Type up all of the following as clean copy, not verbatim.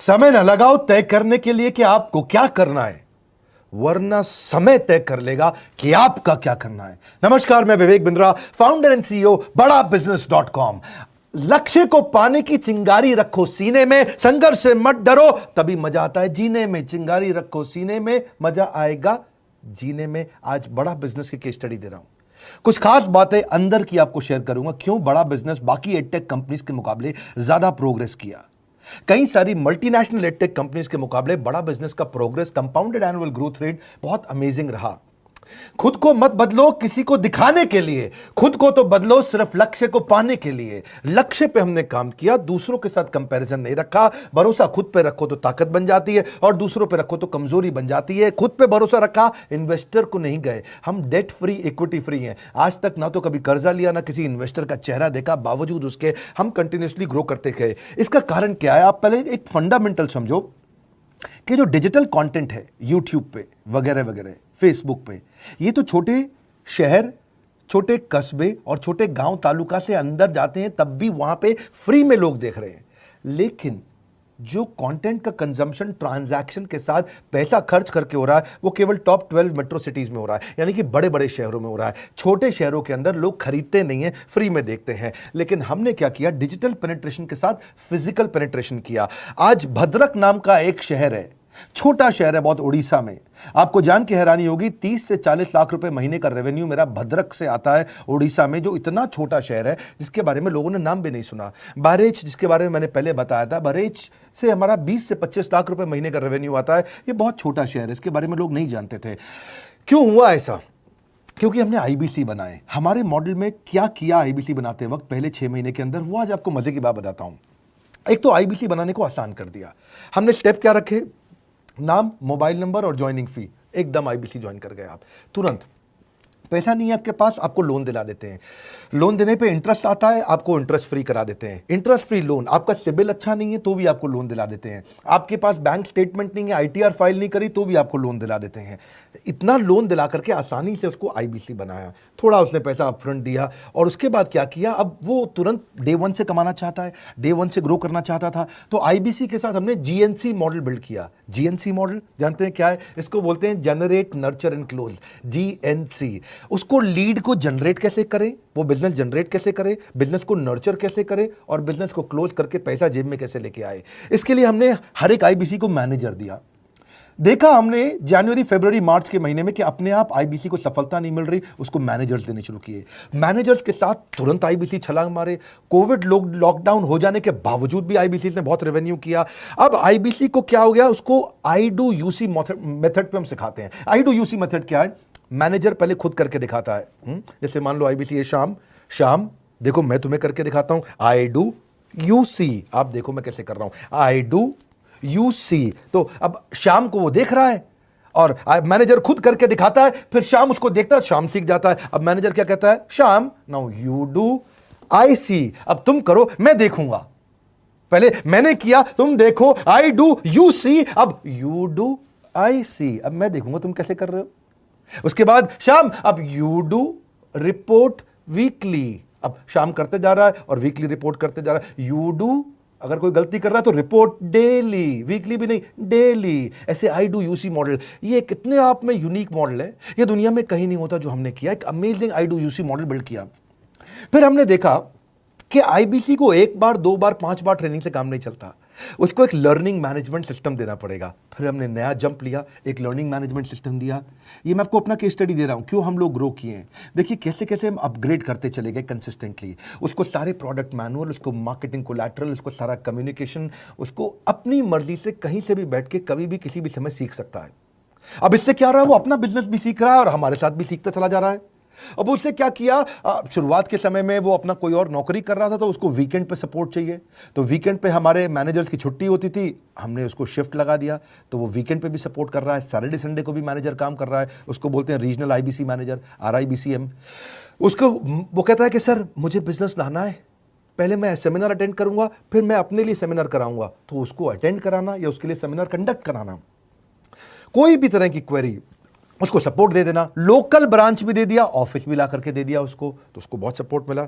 समय न लगाओ तय करने के लिए कि आपको क्या करना है, वरना समय तय कर लेगा कि आपका क्या करना है। नमस्कार, मैं Vivek Bindra, founder and CEO BadaBusiness.com। लक्ष्य को पाने की चिंगारी रखो सीने में, संघर्ष से मत डरो, तभी मजा आता है जीने में। चिंगारी रखो सीने में, मजा आएगा जीने में। आज बड़ा बिजनेस की केस स्टडी दे रहा हूं, कुछ खास बातें अंदर की आपको शेयर करूंगा, क्यों बड़ा बिजनेस बाकी एडटेक कंपनीज के मुकाबले ज्यादा प्रोग्रेस किया। कई सारी मल्टीनेशनल एडटेक कंपनीज के मुकाबले बड़ा बिजनेस का progress, compounded annual growth rate बहुत अमेजिंग रहा। खुद को मत बदलो किसी को दिखाने के लिए, खुद को तो बदलो सिर्फ लक्ष्य को पाने के लिए। लक्ष्य पे हमने काम किया, दूसरों के साथ कंपैरिजन नहीं रखा। भरोसा खुद पे रखो तो ताकत बन जाती है, और दूसरों पे रखो तो कमजोरी बन जाती है। खुद पे भरोसा रखा, इन्वेस्टर को नहीं गए। हम डेट फ्री, इक्विटी फ्री हैं। आज तक ना तो कभी कर्जा लिया, ना किसी इन्वेस्टर का चेहरा देखा, बावजूद उसके हम कंटिन्यूसली ग्रो करते गए। इसका कारण क्या है? आप पहले एक फंडामेंटल समझो कि जो डिजिटल कंटेंट है यूट्यूब पे वगैरह वगैरह, फेसबुक पे, ये तो छोटे शहर, छोटे कस्बे और छोटे गांव तालुका से अंदर जाते हैं, तब भी वहां पे फ्री में लोग देख रहे हैं। लेकिन जो कंटेंट का कंजम्पशन ट्रांजैक्शन के साथ पैसा खर्च करके हो रहा है, वो केवल टॉप 12 मेट्रो सिटीज में हो रहा है, यानी कि बड़े बड़े शहरों में हो रहा है। छोटे शहरों के अंदर लोग खरीदते नहीं हैं, फ्री में देखते हैं। लेकिन हमने क्या किया? डिजिटल पेनिट्रेशन के साथ फिजिकल पेनिट्रेशन किया। आज भद्रक नाम का एक शहर है, छोटा शहर है बहुत, उड़ीसा में। आपको जान के हैरानी होगी, 30 से 40 लाख रुपए महीने का रेवेन्यू मेरा भद्रक से आता है, उड़ीसा में, जो इतना छोटा शहर है जिसके बारे में लोगों ने नाम भी नहीं सुना। बहरेच, जिसके बारे में मैंने पहले बताया था, बहरेच से हमारा 20 से 25 लाख रुपए महीने का रेवेन्यू आता है। ये बहुत छोटा शहर है, इसके बारे में लोग नहीं जानते थे। क्यों हुआ ऐसा? क्योंकि हमने आईबीसी बनाए। हमारे मॉडल में क्या किया आईबीसी बनाते वक्त, पहले 6 महीने के अंदर, वो आज आपको मजे की बात बताता हूं। एक तो आईबीसी बनाने को आसान कर दिया हमने। स्टेप क्या रखे? नाम, मोबाइल नंबर और ज्वाइनिंग फी। एकदम आईबीसी ज्वाइन कर गए आप तुरंत। पैसा नहीं है आपके पास, आपको लोन दिला देते हैं। लोन देने पे इंटरेस्ट आता है, आपको इंटरेस्ट फ्री करा देते हैं। Interest free loan. आपका सिबिल अच्छा नहीं है तो भी आपको लोन दिला देते हैं। आपके पास बैंक स्टेटमेंट नहीं है, आईटीआर फाइल नहीं करी, तो भी आपको लोन दिला देते हैं। इतना लोन दिला करके आसानी से उसको आईबीसी बनाया। थोड़ा उसने पैसा अपफ्रंट दिया, और उसके बाद क्या किया? अब वो तुरंत डे 1 से कमाना चाहता है, डे 1 से ग्रो करना चाहता था, तो आईबीसी के साथ हमने जीएनसी मॉडल बिल्ड किया। जीएनसी मॉडल जानते हैं क्या है? इसको बोलते हैं generate, nurture and close, GNC. उसको लीड को जनरेट कैसे करें, वो बिजनेस जनरेट कैसे करे, बिजनेस को नर्चर कैसे करे, और बिजनेस को क्लोज करके पैसा जेब में कैसे लेके आए। इसके लिए हमने हर एक आईबीसी को मैनेजर दिया। देखा हमने जनवरी, फरवरी, मार्च के महीने में कि अपने आप आईबीसी को सफलता नहीं मिल रही, उसको मैनेजर्स देने शुरू किए। मैनेजर्स के साथ तुरंत आईबीसी छलांग मारे। कोविड लॉकडाउन हो जाने के बावजूद भी आईबीसी ने बहुत रेवेन्यू किया। अब आईबीसी को क्या हो गया? उसको आई डू यूसी मेथड पे हम सिखाते हैं। आई डू यूसी मेथड क्या है? मैनेजर पहले खुद करके दिखाता है। जैसे मान लो आईबीसी है, शाम देखो मैं तुम्हें करके दिखाता हूं, आई डू यूसी, आप देखो मैं कैसे कर रहा हूं, आई डू यूसी। तो अब शाम को वो देख रहा है, और मैनेजर खुद करके दिखाता है, फिर शाम उसको देखता है, शाम सीख जाता है। अब मैनेजर क्या कहता है? शाम, नाउ यू डू आई सी, अब तुम करो मैं देखूंगा। पहले मैंने किया, तुम देखो, आई डू यू सी, अब यू डू आई सी, अब मैं देखूंगा तुम कैसे कर रहे हो। उसके बाद शाम, अब यू डू रिपोर्ट वीकली, अब शाम करते जा रहा है और वीकली रिपोर्ट करते जा रहा है। यू डू, अगर कोई गलती कर रहा है तो रिपोर्ट डेली, वीकली भी नहीं, डेली। ऐसे आई डू यूसी मॉडल, ये कितने आप में यूनिक मॉडल है, ये दुनिया में कहीं नहीं होता जो हमने किया। एक amazing I do UC model build किया। फिर हमने देखा कि आईबीसी को 1 बार, 2 बार, 5 बार ट्रेनिंग से काम नहीं चलता, उसको एक लर्निंग मैनेजमेंट सिस्टम देना पड़ेगा। फिर हमने नया जंप लिया, एक लर्निंग मैनेजमेंट सिस्टम दिया। ये मैं आपको अपना केस स्टडी दे रहा हूं, क्यों हम लोग ग्रो किए हैं। देखिए कैसे कैसे हम अपग्रेड करते चले गए कंसिस्टेंटली। उसको सारे प्रोडक्ट मैनुअल, उसको मार्केटिंग कोलैटरल, उसको सारा कम्युनिकेशन, उसको अपनी मर्जी से कहीं से भी बैठ के कभी भी किसी भी समय सीख सकता है। अब इससे क्या रहा है? वो अपना बिजनेस भी सीख रहा है और हमारे साथ भी सीखता चला जा रहा है। अब उससे क्या किया? शुरुआत के समय में वो अपना कोई और नौकरी कर रहा था, तो उसको वीकेंड पे सपोर्ट चाहिए, तो वीकेंड पे हमारे मैनेजर्स की छुट्टी होती थी, हमने उसको शिफ्ट लगा दिया, तो वो वीकेंड पे भी सपोर्ट कर रहा है। सैटरडे संडे को भी मैनेजर काम कर रहा है, उसको बोलते हैं रीजनल आईबीसी मैनेजर, RIBCM। उसको वो कहता है कि सर मुझे बिजनेस लाना है, पहले मैं सेमिनार अटेंड करूंगा, फिर मैं अपने लिए सेमिनार कराऊंगा। तो उसको अटेंड कराना या उसके लिए सेमिनार कंडक्ट कराना, कोई भी तरह की क्वेरी, उसको सपोर्ट दे देना, लोकल ब्रांच भी दे दिया, ऑफिस भी ला करके दे दिया उसको, तो उसको बहुत सपोर्ट मिला।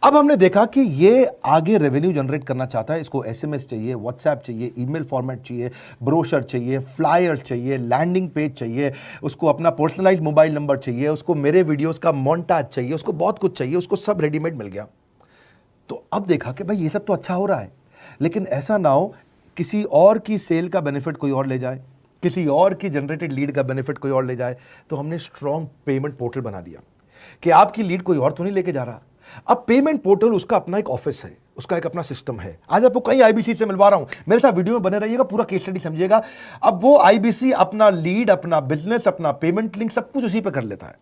अब हमने देखा कि ये आगे रेवेन्यू जनरेट करना चाहता है, इसको एसएमएस चाहिए, व्हाट्सएप चाहिए, ईमेल फॉर्मेट चाहिए, ब्रोशर चाहिए, फ्लायर चाहिए, लैंडिंग पेज चाहिए, उसको अपना पर्सनलाइज्ड मोबाइल नंबर चाहिए, उसको मेरे वीडियोस का मोन्टाज चाहिए, उसको बहुत कुछ चाहिए, उसको सब रेडीमेड मिल गया। तो अब देखा कि भाई ये सब तो अच्छा हो रहा है, लेकिन ऐसा ना हो किसी और की सेल का बेनिफिट कोई और ले जाए, किसी और की जनरेटेड लीड का बेनिफिट कोई और ले जाए। तो हमने स्ट्रॉन्ग पेमेंट पोर्टल बना दिया कि आपकी लीड कोई और तो नहीं लेके जा रहा। अब पेमेंट पोर्टल उसका अपना एक ऑफिस है, उसका एक अपना सिस्टम है। आज आपको कई आईबीसी से मिलवा रहा हूं, मेरे साथ वीडियो में बने रहिएगा, पूरा केस स्टडी समझिएगा। अब वो आईबीसी अपना लीड, अपना बिजनेस, अपना पेमेंट लिंक सब कुछ उसी पे कर लेता है।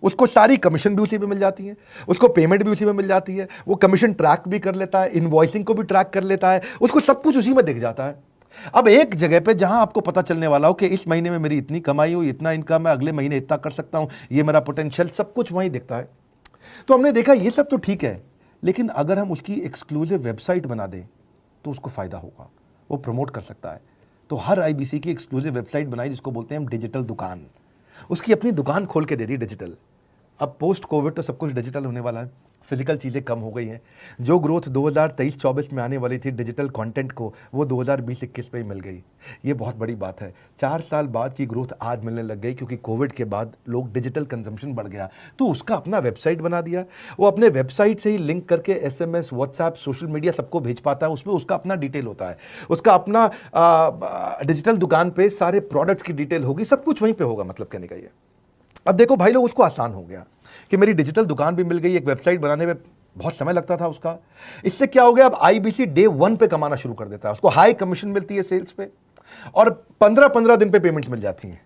उसको सारी कमीशन भी उसी पे मिल जाती है, उसको पेमेंट भी उसी में मिल जाती है, वो कमीशन ट्रैक भी कर लेता है, इनवॉइसिंग को भी ट्रैक कर लेता है, उसको सब कुछ उसी में दिख जाता है। अब एक जगह पे जहां आपको पता चलने वाला हो कि इस महीने में मेरी इतनी कमाई हो, इतना इनकम है, अगले महीने इतना कर सकता हूं, ये मेरा पोटेंशियल, सब कुछ वहीं दिखता है। तो हमने देखा ये सब तो ठीक है, लेकिन अगर हम उसकी एक्सक्लूसिव वेबसाइट बना दें तो उसको फायदा होगा, वो प्रमोट कर सकता है। तो हर आईबीसी की एक्सक्लूसिव वेबसाइट बनाई जिसको बोलते हैं हम डिजिटल दुकान, उसकी अपनी दुकान खोल के दे दी डिजिटल। अब पोस्ट कोविड तो सब कुछ डिजिटल होने वाला है, फिजिकल चीज़ें कम हो गई हैं। जो ग्रोथ 2023-24 में आने वाली थी डिजिटल कंटेंट को, वो 2020-21 में ही मिल गई। ये बहुत बड़ी बात है। 4 साल बाद की ग्रोथ आज मिलने लग गई, क्योंकि कोविड के बाद लोग डिजिटल कंजम्पशन बढ़ गया। तो उसका अपना वेबसाइट बना दिया, वो अपने वेबसाइट से ही लिंक करके एसएमएस, व्हाट्सएप, सोशल मीडिया सबको भेज पाता है। उसमें उसका अपना डिटेल होता है, उसका अपना डिजिटल दुकान पे सारे प्रोडक्ट्स की डिटेल होगी, सब कुछ वहीं पर होगा। मतलब कहने का ये, अब देखो भाई लोग, उसको आसान हो गया कि मेरी डिजिटल दुकान भी मिल गई। एक वेबसाइट बनाने में बहुत समय लगता था उसका, इससे क्या हो गया, अब आईबीसी डे 1 पे कमाना शुरू कर देता है। उसको हाई कमीशन मिलती है सेल्स पे, और 15-15 दिन पे पेमेंट्स मिल जाती हैं।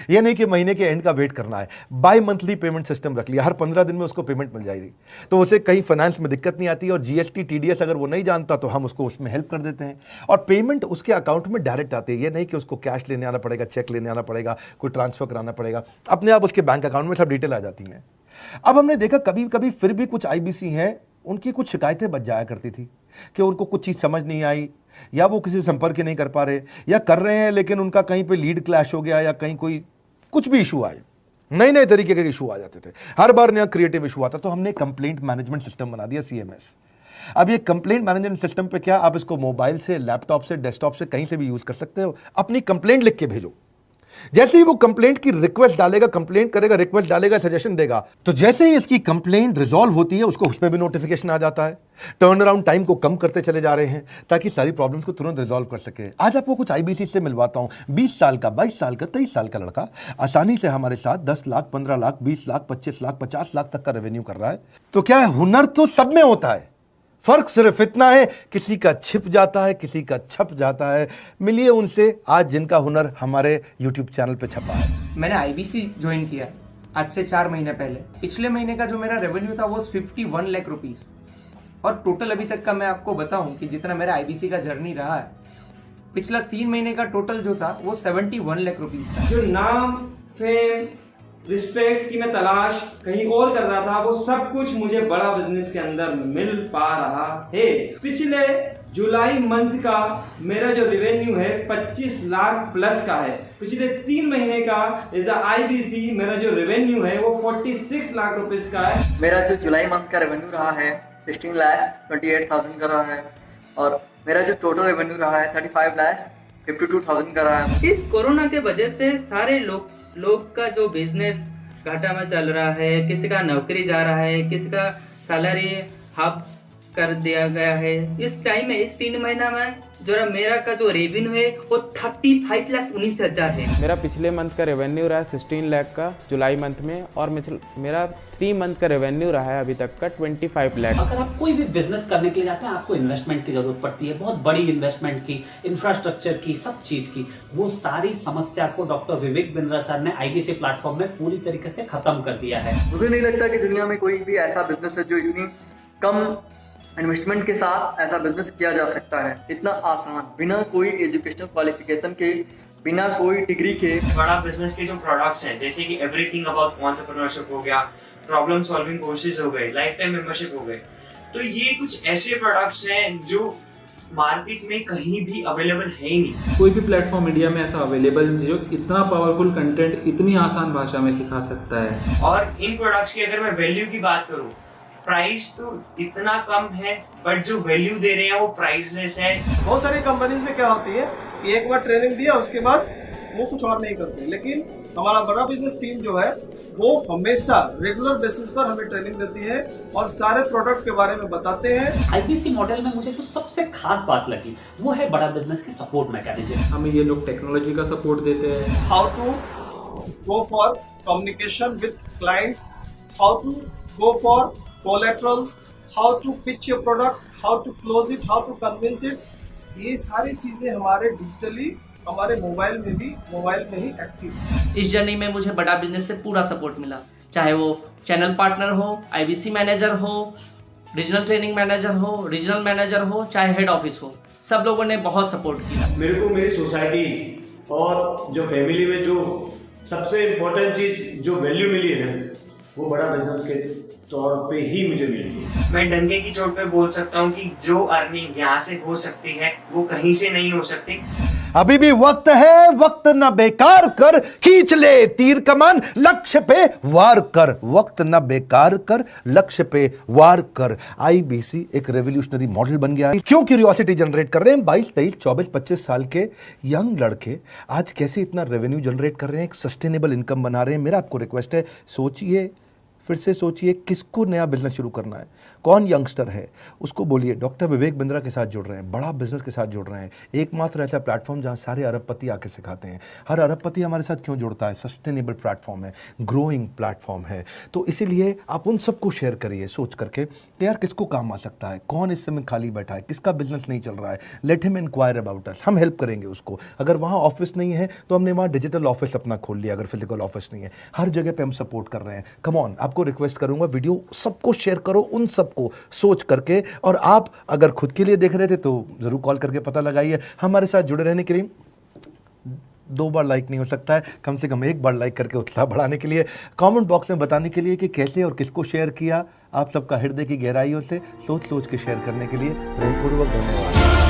ये नहीं कि महीने के एंड का वेट करना है, बाई मंथली पेमेंट सिस्टम रख लिया, हर 15 दिन में उसको पेमेंट मिल जाएगी। तो उसे कहीं फाइनेंस में दिक्कत नहीं आती, और जीएसटी, टीडीएस अगर वो नहीं जानता तो हम उसको उसमें हेल्प कर देते हैं, और पेमेंट उसके अकाउंट में डायरेक्ट आती है। ये नहीं कि उसको कैश लेने आना पड़ेगा, चेक लेने आना पड़ेगा, कोई ट्रांसफर कराना पड़ेगा, अपने आप उसके बैंक अकाउंट में सब डिटेल आ जाती हैं। अब हमने देखा कभी कभी फिर भी कुछ आईबीसी हैं, उनकी कुछ शिकायतें बच जाया करती थी कि उनको कुछ चीज़ समझ नहीं आई, या वो किसी से संपर्क ही नहीं कर पा रहे, या कर रहे हैं लेकिन उनका कहीं पे लीड क्लैश हो गया, या कहीं कोई कुछ भी इशू आए, नए नए तरीके के इशू आ जाते थे, हर बार नया क्रिएटिव इशू आता। तो हमने कंप्लेंट मैनेजमेंट सिस्टम बना दिया, सीएमएस। अब ये कंप्लेंट मैनेजमेंट सिस्टम पे क्या, आप इसको मोबाइल से, लैपटॉप से, डेस्कटॉप से, कहीं से भी यूज कर सकते हो। अपनी कंप्लेंट लिख के भेजो, जैसे ही वो कंप्लेंट की रिक्वेस्ट डालेगा, कंप्लेंट करेगा, रिक्वेस्ट डालेगा, सजेशन देगा, तो जैसे ही इसकी कंप्लेंट रिजॉल्व होती है उसको उस पर भी नोटिफिकेशन आ जाता है। टर्न अराउंड टाइम को कम करते चले जा रहे हैं ताकि सारी प्रॉब्लम्स को तुरंत रिजॉल्व कर सके। आज आपको कुछ आईबीसी से मिलवाता हूं, 20 साल का, 22 साल का, 23 साल का लड़का आसानी से हमारे साथ 10 लाख, 15 लाख, 20 लाख, 25 लाख, 50 लाख तक का रेवेन्यू कर रहा है। तो क्या है, हुनर तो सब में होता है, फर्क सिर्फ इतना है किसी का छिप जाता है, किसी का छप जाता है। मिलिए उनसे आज जिनका हुनर हमारे YouTube चैनल पे छपा है। मैंने आईबीसी ज्वाइन किया आज से 4 महीने पहले। पिछले महीने का जो मेरा रेवेन्यू था वो 51 लाख रुपीस, और टोटल अभी तक का मैं आपको बताऊं कि जितना मेरा आईबीसी का जर्नी रहा है, पिछला 3 महीने का टोटल जो था वो 71 लाख रुपीस था। जो नाम, फेम, रिस्पेक्ट की मैं तलाश कहीं और कर रहा था, वो सब कुछ मुझे बड़ा बिजनेस के अंदर मिल पा रहा है। पिछले जुलाई मंथ का मेरा जो रेवेन्यू है 25 लाख प्लस का है। पिछले 3 महीने का एज अ आईबीसी मेरा जो रेवेन्यू है वो 46 लाख रुपीस का है। मेरा जो जुलाई मंथ का रेवेन्यू रहा है 16 लाख 28,000 का रहा है, और मेरा जो टोटल रेवेन्यू रहा है 35 लाख 52,000 का रहा है। इस कोरोना के वजह से सारे लोग का जो बिजनेस घाटा में चल रहा है, किसी का नौकरी जा रहा है, किसी का सैलरी हाफ कर दिया गया है। इस टाइम में, इस 3 महीना में जो मेरा का जो रेवेन्यू है वो 35,19,000 है। मेरा पिछले मंथ का रेवेन्यू रहा है 16 लाख का जुलाई मंथ में, और मेरा 3 मंथ का रेवेन्यू रहा है अभी तक का 25 लाख। अगर आप कोई भी बिजनेस करने के लिए जाते हैं, आपको इन्वेस्टमेंट की जरूरत पड़ती है, बहुत बड़ी इन्वेस्टमेंट की, इंफ्रास्ट्रक्चर की, सब चीज की। वो सारी समस्या को डॉक्टर विवेक बिंद्रा सर ने आईबीसी प्लेटफॉर्म में पूरी तरीके से खत्म कर दिया है। मुझे नहीं लगता कि दुनिया में कोई भी ऐसा बिजनेस है जो इतनी कम इन्वेस्टमेंट के साथ ऐसा बिजनेस किया जा सकता है, इतना आसान, बिना कोई एजुकेशनल क्वालिफिकेशन के, बिना कोई डिग्री के। बड़ा बिजनेस के जो प्रोडक्ट्स हैं, जैसे कि एवरीथिंग अबाउट एंटरप्रेन्योरशिप हो गया, प्रॉब्लम सॉल्विंग कोर्सेज हो गए, लाइफ टाइम मेंबरशिप हो गए, तो ये कुछ ऐसे प्रोडक्ट्स हैं जो मार्केट में कहीं भी अवेलेबल है ही नहीं। कोई भी प्लेटफॉर्म इंडिया में ऐसा अवेलेबल नहीं जो इतना पावरफुल कंटेंट इतनी आसान भाषा में सिखा सकता है। और इन प्रोडक्ट्स की अगर मैं वैल्यू की बात करूं, प्राइस तो इतना कम है बट जो वैल्यू दे रहे हैं वो प्राइसलेस है। बहुत सारी कंपनीज में क्या होती है कि एक बार ट्रेनिंग दिया उसके बाद वो कुछ और नहीं करते, लेकिन हमारा बड़ा बिजनेस टीम जो है वो हमेशा रेगुलर बेसिस पर हमें ट्रेनिंग देती है और सारे प्रोडक्ट के बारे में बताते हैं। आईबीसी मॉडल में मुझे जो सबसे खास बात लगी वो है बड़ा बिजनेस की सपोर्ट मैकेनिज्म। हमें ये लोग टेक्नोलॉजी का सपोर्ट देते हैं। How to go for communication with clients, how to go for collaterals, how to pitch your product, how to close it, how to convince it, ये सारी चीजें हमारे डिजिटली हमारे मोबाइल में ही एक्टिव। इस जर्नी में मुझे बड़ा बिजनेस से पूरा सपोर्ट मिला, चाहे वो चैनल पार्टनर हो, आईबीसी मैनेजर हो, रीजनल ट्रेनिंग मैनेजर हो, रीजनल मैनेजर हो, चाहे हेड ऑफिस हो, सब लोगों ने बहुत सपोर्ट किया। मेरे को मेरी सोसाइटी और जो फैमिली में जो सबसे इम्पोर्टेंट चीज़ जो वैल्यू मिली है वो बड़ा बिजनेस के तौर पे ही मुझे मिली। मैं डंके की चोट पे बोल सकता हूँ कि जो अर्निंग यहाँ से हो सकती है वो कहीं से नहीं हो सकती। अभी भी वक्त है, वक्त न बेकार कर, खींच ले तीर कमान, लक्ष्य पे वार कर, वक्त न बेकार कर, लक्ष्य पे वार कर। आईबीसी एक रेवोल्यूशनरी मॉडल बन गया है। क्यों क्यूरियोसिटी जनरेट कर रहे हैं 22, 23, 24, 25 साल के यंग लड़के आज कैसे इतना रेवेन्यू जनरेट कर रहे हैं, एक सस्टेनेबल इनकम बना रहे हैं। मेरा आपको रिक्वेस्ट है, सोचिए, फिर से सोचिए किसको नया बिजनेस शुरू करना है, कौन यंगस्टर है, उसको बोलिए डॉक्टर विवेक बिंद्रा के साथ जुड़ रहे हैं, बड़ा बिजनेस के साथ जुड़ रहे हैं। एकमात्र ऐसा प्लेटफॉर्म जहां सारे अरबपति आके सिखाते हैं। हर अरबपति हमारे साथ क्यों जुड़ता है? सस्टेनेबल प्लेटफॉर्म है, ग्रोइंग प्लेटफॉर्म है। तो इसीलिए आप उन सबको शेयर करिए सोच करके कि यार किसको काम आ सकता है, कौन इस समय खाली बैठा है, किसका बिजनेस नहीं चल रहा है, let him inquire about us, हम हेल्प करेंगे उसको। अगर वहाँ ऑफिस नहीं है तो हमने वहाँ डिजिटल ऑफिस अपना खोल लिया, अगर फिजिकल ऑफिस नहीं है, हर जगह पे हम सपोर्ट कर रहे हैं। कम ऑन, आपको रिक्वेस्ट करूंगा वीडियो सबको शेयर करो, उन सबको सोच करके। और आप अगर खुद के लिए देख रहे थे तो जरूर कॉल करके पता लगाइए। हमारे साथ जुड़े रहने के लिए 2 बार लाइक नहीं हो सकता है, कम से कम 1 बार लाइक करके उत्साह बढ़ाने के लिए, कमेंट बॉक्स में बताने के लिए कि कैसे और किसको शेयर किया। आप सबका हृदय की गहराइयों से सोच सोच के शेयर करने के लिए प्रेमपूर्वक धन्यवाद।